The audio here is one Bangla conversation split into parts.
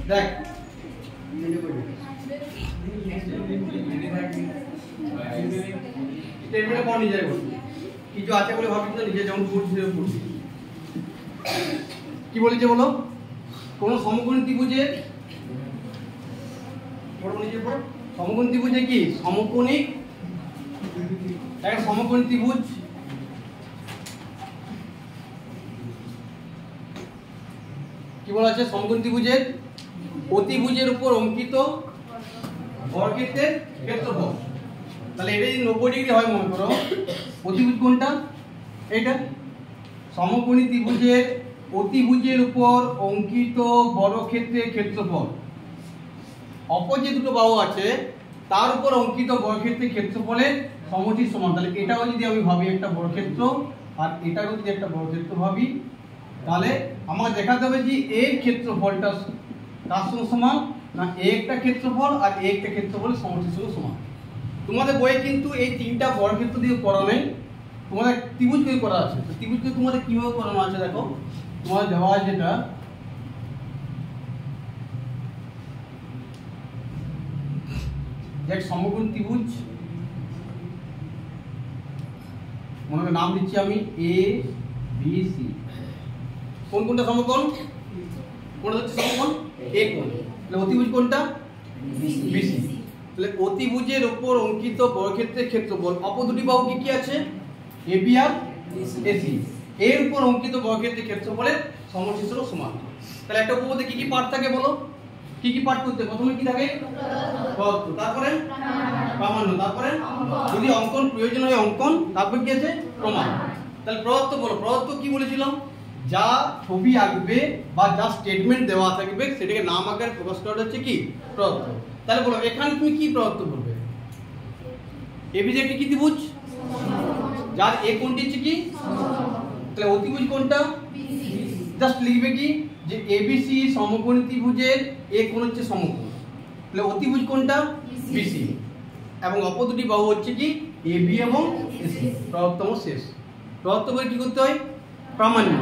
দেখ স্টেটমেন্টে পড় নিজে বল কিছু আছে বলে ভাবিস না, নিজে যেমন পড়ছিস পড়ছিস। কি বলেছে বলো? কোন সমকোণী ত্রিভুজের সমকোণী ত্রিভুজে কি সমকোণিক একটা সমকোণী ত্রিভুজ কি বলা আছে? সমকোণী ত্রিভুজের অতিভুজের উপর অঙ্কিত বর্গক্ষেত্রের ক্ষেত্রফল। তাহলে এটা যদি 90 ডিগ্রি হয় মনে করো, অতিভুজ কোনটা? এইটা। সমকোণী ত্রিভুজের অতিভুজের উপর অঙ্কিত বর্গক্ষেত্রের ক্ষেত্রফল, অপর যে দুটো বাহু আছে তার উপর অঙ্কিত বর্গক্ষেত্রের ক্ষেত্রফলের সমষ্টির সমান। তাহলে এটাও যদি আমি ভাবি একটা বর্গক্ষেত্র আর এটাও যদি একটা বর্গক্ষেত্র ভাবি, তাহলে আমার দেখাতে হবে যে এর ক্ষেত্রফলটা কার সঙ্গে সমান না একটা ক্ষেত্রফল আর একটা ক্ষেত্রফলের সমষ্টির সঙ্গে সমান। তোমাদের বইয়ে কিন্তু এই তিনটা বর্গক্ষেত্র দিয়ে করা নেই, তোমাদের ত্রিভুজ দিয়ে করা আছে। তো ত্রিভুজকে তোমাদের কিভাবে করানো আছে দেখো, তোমাদের দেওয়া আছে যেটা এক সমকোণ ত্রিভুজ, মনে নাম দিচ্ছি আমি এ বি সি। কোন কোনটা সমকোণ? কোনটা হচ্ছে সমকোণ? এ কোণ। তাহলে অতিভুজ কোনটা? বিসি। তাহলে অতিভুজের উপর অঙ্কিত বর্গক্ষেত্রের ক্ষেত্রফল, অপর দুটি বাহু কি কি আছে? এবি আর এসি, এর উপর অঙ্কিত বর্গক্ষেত্রের ক্ষেত্রফলের সমষ্টির সঙ্গে সমান। তাহলে একটা উপপাদ্যে কি কি পার্ট থাকে বলো? কি কি পার্ট করতে? প্রথমে কি থাকে? প্রদত্ত, তারপরে প্রামাণ্য, তারপরে যদি অঙ্কন প্রয়োজন হয় অঙ্কন, তারপর কি আছে? প্রমাণ। তাহলে প্রদত্ত বলো, প্রদত্ত কি বলেছিলাম? যা ছবি আঁকবে বা যা স্টেটমেন্ট দেওয়া থাকবে সেটাকে নাম আকারে প্রকাশ করা হচ্ছে কি প্রদত্ত। তাহলে বলো এখানে তুমি কি প্রদত্ত করবে? এবিসি একটি কি ত্রিভুজ যার এ কোণটি হচ্ছে কি? তাহলে অতিভুজ কোনটা? জাস্ট লিখবে কি যে এবিসি সমকোণী ত্রিভুজের এ কোণ হচ্ছে সমকোণ। তাহলে অতিভুজ কোনটা? বিসি, এবং অপর দুটি বাহু হচ্ছে কি এবি এবং এসি। প্রদত্তম শেষ। প্রদত্ত করে কি করতে হয়? প্রামাণ্য।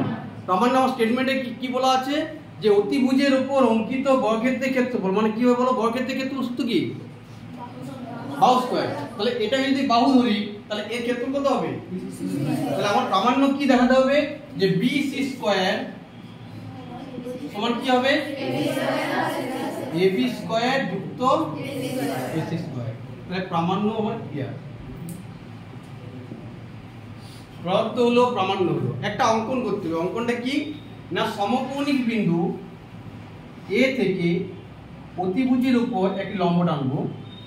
প্রামাণ্য আমার স্টেটমেন্টে কি বলা আছে? যে অতিভুজের উপর অঙ্কিত বর্গক্ষেত্রের ক্ষেত্রফল, মানে কি হবে বলো? বর্গক্ষেত্রের ক্ষেত্রফল সূত্র কি? বাহু স্কয়ার। তাহলে এটা যদি বাহু ধরি তাহলে এর ক্ষেত্রফল কত হবে? তাহলে আমার প্রামাণ্য কি দেখাতে হবে? যে বিসি স্কয়ার সমান কি হবে? এবি স্কয়ার যুক্ত এসি স্কয়ার। তাহলে প্রামাণ্য আমার ক্লিয়ার। প্রদত্ত হলো, প্রামাণ্য হলো। একটা অঙ্কন করতে হবে। অঙ্কনটা কি না সমকোণিক বিন্দু এ থেকে অতিভুজের উপর একটি লম্ব টানবো।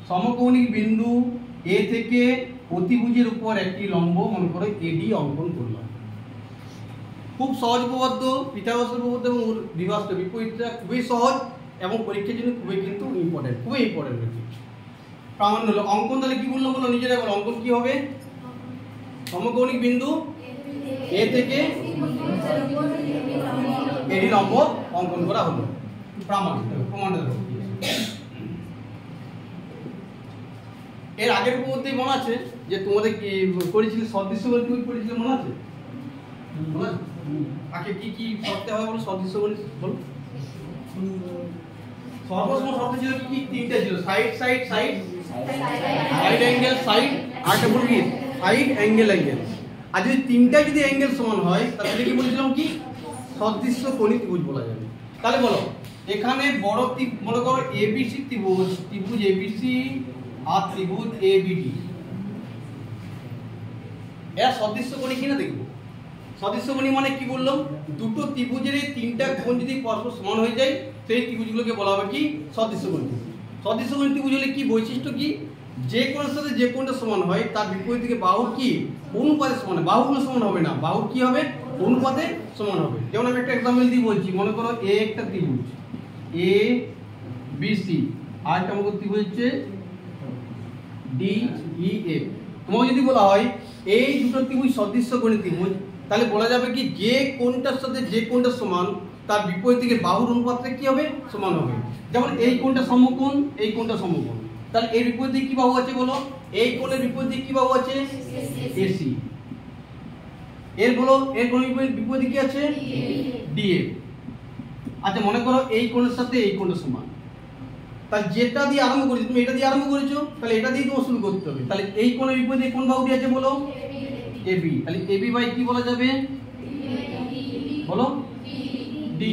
সমকোণিক বিন্দু এ থেকে অতিভুজের উপর একটি লম্ব মনে করো এডি অঙ্কন করলাম। খুব সহজ উপপাদ্য, পিথাগোরাসের উপপাদ্য এবং বিভাজ্য বিপরীতটা খুবই সহজ এবং পরীক্ষার জন্য খুবই কিন্তু ইম্পর্টেন্ট, খুবই ইম্পর্টেন্ট। প্রামাণ্য হলো অঙ্কন। তাহলে কি বললাম বলো নিজেরা বলো? অঙ্কন কি হবে? সমকোণিক বিন্দু এ থেকে এডি লম্ব অঙ্কন করা হলো। প্রামাণ্য প্রমাণ হলো। এর আগের উপপাদ্যে মনে আছে যে তোমাদের কি করেছিলে? সদৃশ্য গণিত তুমি করেছিলে মনে আছে? আগে কি কি শর্তে হয় বলো? সদৃশ্য গণিত বলো। সর্বপ্রথম শর্ত ছিল কি? তিনটা ছিল, side side side, side angle side, আর একটা বলি সাইড অ্যাঙ্গেল অ্যাঙ্গেল। আর যদি তিনটা যদি অ্যাঙ্গেল সমান হয় তাহলে কি বলেছিলাম? কি সদৃশ্য কোণী ত্রিভুজ বলা যাবে। তাহলে বলো এখানে বড় মনে করো এবিসি ত্রিভুজ, ত্রিভুজ এবিসি আর ত্রিভুজ এবিডি, এরা সদৃশ্য কোণী কিনা দেখবো। সদৃশ্য কোণী মানে কি বললাম? দুটো ত্রিভুজের এই তিনটা কোণ যদি পরস্পর সমান হয়ে যায় সেই ত্রিভুজগুলোকে বলা হবে কি সদৃশ্য কোণী ত্রিভুজ। সদৃশ্য কোণী ত্রিভুজ হলে কি বৈশিষ্ট্য কি? যে কোণের সাথে যে কোণটা সমান হয় তার বিপরীত দিকে বাহুর কি অনুপাতে সমান হয়। বাহুগুলো সমান হবে না, বাহুর কি হবে? অনুপাতে সমান হবে। যেমন আমি একটা এক্সাম্পল দিয়ে বলছি, মনে করো এ একটা ত্রিভুজ এ বি সি, আর একটা মনে ত্রিভুজ হচ্ছে ডি ই এফ। তোমাকে যদি বলা হয় এই দুটো ত্রিভুজ সদৃশ্য কোণী ত্রিভুজ, তাহলে বলা যাবে কি যে কোণটার সাথে যে কোণটা সমান তার বিপরীত দিকে বাহুর অনুপাতটা কি হবে? সমান হবে। যেমন এই কোণটা সমকোণ, এই কোণটা সমকোণ, তাহলে এর বিপরীত দিকে কি বাহু আছে বলো? এই কোণের বিপরীত দিকে কি বাহু আছে? এসি। এর বলো এর কোণের বিপরীত দিকে কি আছে? ডিএফ। আচ্ছা মনে করো এই কোণের সাথে এই কোণের সমান, তাহলে যেটা দিয়ে আরম্ভ করেছো তুমি, এটা দিয়ে আরম্ভ করেছো, তাহলে এটা দিয়ে তোমার শুরু করতে হবে। তাহলে এই কোণের বিপরীতে কোন বাহুটি আছে বলো? এবি। তাহলে এবি বাই কি বলা যাবে বলো? ডি।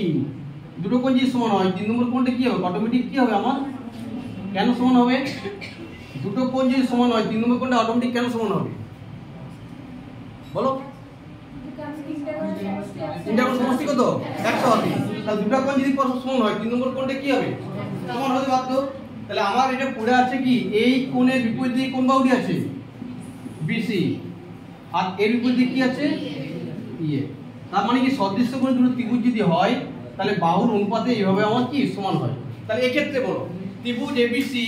দুটো কোণ যদি সমান হয় 3 নম্বর কোণটা কি হবে? অটোমেটিক কি হবে আমার? কেন সমান হবে? দুটো কোণ যদি সমান হয় 3 নম্বর কোণটা অটোমেটিক কেন সমান হবে বলো? তিনটা কোণ সমষ্টি কত? 180। তাহলে দুটো কোণ যদি পরস্পর সমান হয় 3 নম্বর কোণটা কি হবে? সমান হতে বাধ্য। তাহলে আমার এটা পড়ে আছে কি, এই কোণের বিপরীতে কোন বাহুটি আছে? বিসি। আর এর বিপরীতে কি আছে? ইয়ে। তার মানে কি সদৃশ্য কোণ দুটো ত্রিভুজ যদি হয় তাহলে বাহুর অনুপাতে এইভাবে আমার কি সমান হয়। তাহলে এই ক্ষেত্রে বলো ত্রিভুজ এবিসি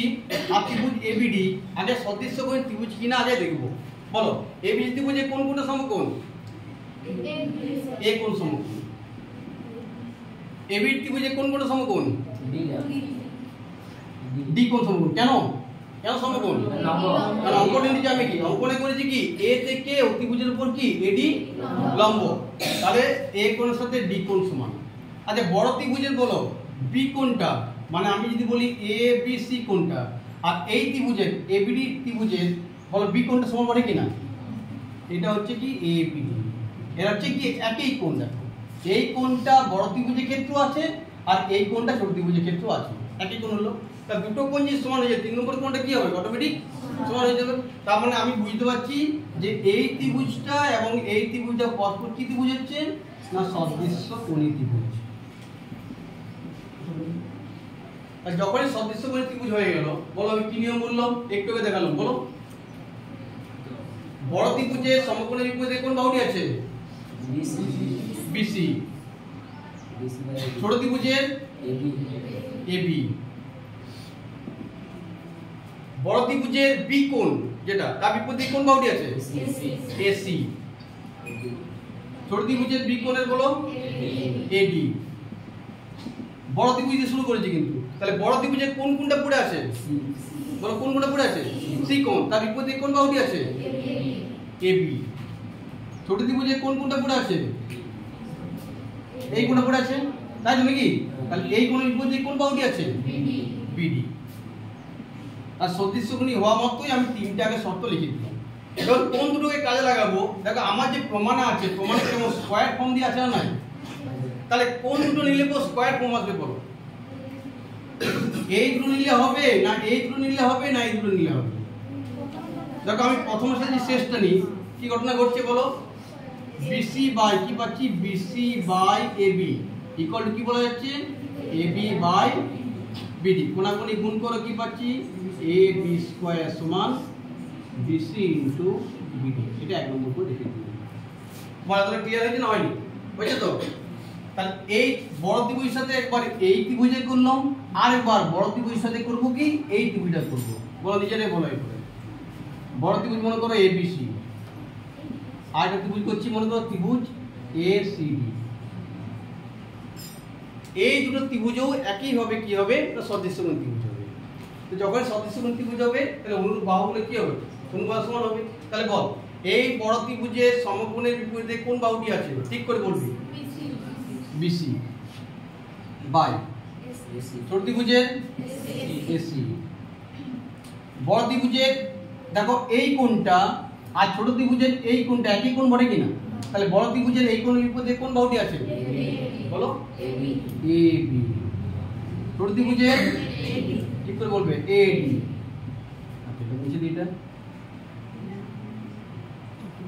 আর ত্রিভুজ এবিডি আগে সদৃশ্য কোণ ত্রিভুজ কিনা আগে দেখবো। বলো এবিসি ত্রিভুজে কোন কোণটা সমকোণ? এ কোণ সমকোণ। এবিডি ত্রিভুজে কোন কোণটা সমকোণ? ডি কোণ সমকোণ। কেন কেন সমকোণ? কারণ অঙ্কনে নিচে আমি কি অঙ্কনে করেছি কি এ থেকে অতিভুজের উপর কি এডি লম্ব, তাহলে এ কোণের সাথে ডি কোণ সমান। আচ্ছা বড় ত্রিভুজের বলো বি কোণটা, মানে আমি যদি বলি এ বি সি কোণটা, আর এই ত্রিভুজের এবিডি ত্রিভুজের বলো বি কোণটা সমান পড়ে কিনা? এটা হচ্ছে কি এ বি, এর হচ্ছে কি একই কোণ। দেখো এই কোণটা বড় ত্রিভুজের ক্ষেত্রেও আছে আর এই কোণটা ছোট ত্রিভুজের ক্ষেত্রেও আছে, একই কোণ হলো। তা দুটো কোণ যদি সমান হয়ে যায় 3 নম্বর কোণটা কি হবে? অটোমেটিক সমান হয়ে যাবে। তার মানে আমি বুঝতে পারছি যে এই ত্রিভুজটা এবং এই ত্রিভুজটা পরস্পর কি ত্রিভুজ হচ্ছে না সদৃশ্য কোণী ত্রিভুজ। আর যখনই সদৃশ্য কোণী ত্রিভুজ হয়ে গেল বলো আমি কি নিয়ম বললাম একটু আগে দেখালাম বলো? বড় ত্রিভুজের সমকোণের বিপরীতে কোন বাহুটি আছে? বিসি। ছোট ত্রিভুজের এবি। বড় ত্রিভুজের বি কোণ যেটা তার বিপরীতে কোন বাহুটি আছে? এসি। ছোট ত্রিভুজের বি কোণের বলো এডি। বড় ত্রিভুজ দিয়ে শুরু করেছি কিন্তু, তাহলে বড় ত্রিভুজের কোন কোণটা পড়ে আছে বলো? কোন কোণটা পড়ে আছে? সি কোণ। তার বিপরীতে কোন বাহুটি আছে? এবি। ছোট ত্রিভুজের কোন কোণটা পড়ে আছে? এই কোণটা পড়ে আছে, তাই তো নাকি? তাহলে এই কোণের বিপরীতে কোন বাহুটি আছে? বিডি। আর সদৃশ্য কোণী হওয়া মাত্রই আমি তিনটে আগে শর্ত লিখে দিলাম। এবার কোন দুটোকে কাজে লাগাবো? দেখো আমার যে প্রমাণ আছে, প্রমাণে কেমন স্কয়ার ফর্ম দিয়ে আছে না নাই? তাহলে কোন দুটো নিলে পর স্কয়ার ফর্ম আসবে বলো? এই দুটো নিলে হবে না এই দুটো নিলে হবে না এই দুটো নিলে হবে? দেখো আমি প্রথমের সাথে শেষটা নিই, কি ঘটনা ঘটছে বলো? বিসি বাই কি পাচ্ছি? BC by AB equal to কি বলা যাচ্ছে? AB by BD. কোণাকুণি গুণ করো কি পাচ্ছি? এ বি স্কয়ার সমান বিসি ইনটু বিডি। এটা এক নম্বর করে লিখে দিলাম। তোমাদের ক্লিয়ার হয়েছে না হয়নি? বুঝছো তো? তাহলে এই বড় ত্রিভুজের সাথে একবার এই ত্রিভুজে করলাম, আর একবার বড় ত্রিভুজের সাথে করব কি এই ত্রিভুজটা করব। বলো নিজেরাই বলো এই করে। বড় ত্রিভুজ মনে করো এবিসি, আর একটা ত্রিভুজ করছি মনে করো ত্রিভুজ এসিডি। এই দুটো ত্রিভুজও একই হবে কি হবে? না সদৃশ্যকোণ ত্রিভুজ হবে। তো যখন সদৃশ্যকোণ ত্রিভুজ হবে তাহলে অনুরূপ বাহুগুলো কি হবে? অনুপাত সমান হবে। তাহলে বল এই বড় ত্রিভুজের সমকোণের বিপরীতে কোন বাহুটি আছে? ঠিক করে বলবি বিসি বাই ছোট ত্রিভুজের এসি। বড় ত্রিভুজের দেখো এই কোণটা আর ছোট ত্রিভুজের এই কোণটা একই কোণ বটে কিনা? তাহলে বড় ত্রিভুজের এই কোণের বিপরীতে কোন বাহুটি আছে বলো? এবি। ছোট ত্রিভুজের ঠিক করে বলবে এডি। আচ্ছা এটা মুছে দিই এটা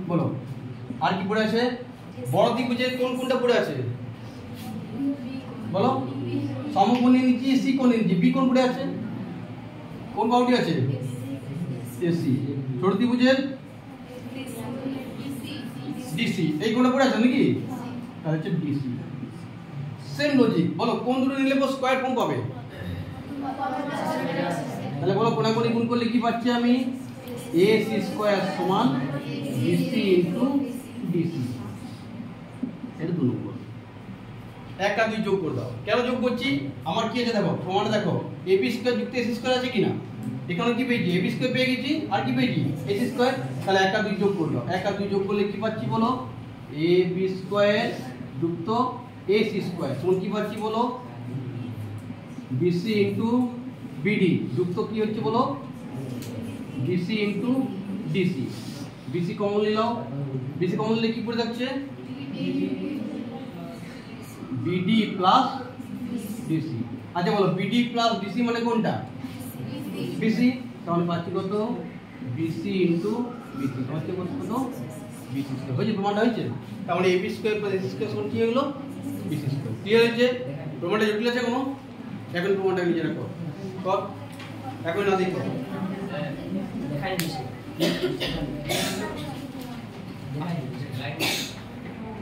বলো। আর কি পড়ে আছে? বড় ত্রিভুজের কোন কোণটা পড়ে আছে বলো? সমকোণের নিচে সি কোণের নিচে বি কোণ পড়ে আছে। কোন বাহুটি আছে? এসি। ছোট ত্রিভুজের ডিসি। এই কোণটা পড়ে আছে নাকি? তাহলে হচ্ছে ডিসি। সেম লজিক বলো কোন দুটো নিলে পর স্কয়ার ফর্ম পাবে? তাহলে বলো কোণাকুণি গুণ করলে কি পাচ্ছি আমি? এসি স্কয়ার সমান ডিসি ইনটু ডিসি। এটা 2 নম্বর। একটা দুই যোগ করে দাও। কেন যোগ করছি? আমার কি আছে দেখো প্রমাণে দেখো এবি স্কয়ার যুক্ত এসি স্কয়ার আছে কিনা? এখানে কি পেয়েছি? এবি স্কয়ার পেয়ে গেছি, আর কি পেয়েছি? AC square. তাহলে একটা দুই যোগ করে দাও। একটা দুই যোগ করলে কি পাচ্ছি বলো? এবি স্কয়ার যুক্ত এসি স্কয়ার সমান কি পাচ্ছি বলো? বিসি ইন্টু বিডি যুক্ত কি হচ্ছে বলো, BC into DC. BC common নিলাম, বিসি কমন নিলে কি পড়ে যাচ্ছে, বিডি প্লাস ডিসি। আচ্ছা বলো বিডি প্লাস ডিসি মানে কোনটা, বিসি। তাহলে পাচ্ছি কত, বিসি ইন্টু বিসি, হচ্ছে কত, বিসি স্কয়ার হয়েছে, প্রমাণটা হয়েছে। তার মানে AB square plus AC square সমান কি হলো, বিসি স্কয়ার। ক্লিয়ার হয়েছে, প্রমাণটা জটিল আছে কোনো, এখন প্রমাণটা নিজে রাখো কর, এখন না দেখো দেখাই দিছি।